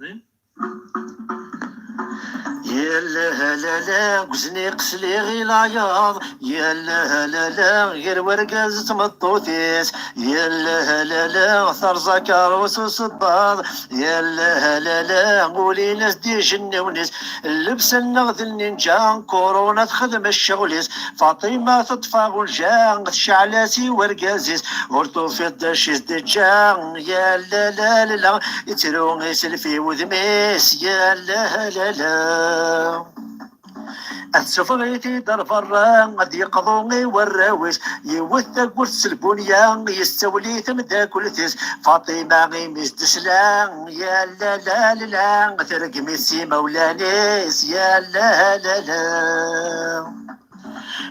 زين. يا لا لا لا قزني قسلي غي العياض، يا لا لا لا غير ورقاز تمطوتيس، يا لا لا لا ثرزا كاروس وصباض، يا لا لا لا قولي ناس دي جنونيس، اللبس النغذ النينجان كورونا تخدم الشغليس، فاطمة تطفى والجان شعلاسي ورقازيس، ورطو في الدشيس دجان، يا لا لا لا يترون يسلفي وذميس، يا لا لا لا السفريتي در فران قد يقضوني والراويس، يوثق ورس البنيان يستولي تمدا كل تيس، فاطمة غيميس تسلان، يا لا لا لا ترق ميسي مولانيس، يا لا لا لا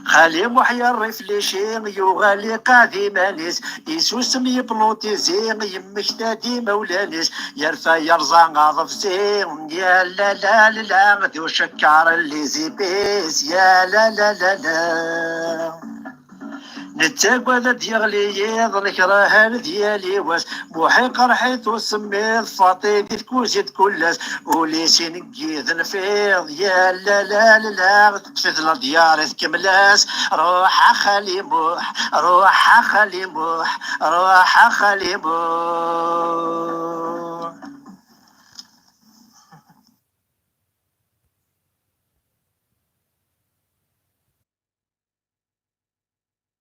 خالي محيا الرفليشين يغالي قاذي مانيس، يسوس يبلوتيزين يمك تادي مولانيس، يرفع يرزا غاضف زين، يا لا لا لا ذو شكار اللي زيبيس، يا لا لا لا لا نتاقوى ذا ديغلي يضلك راهان ديالي واس، محيق رحيت وسميت فاطي في كوزيت كلاس، وليسي نقيذ نفيض، يا لا لا لا تفذ دياري كملاس، روح خالي موح روح خالي موح روح خالي موح.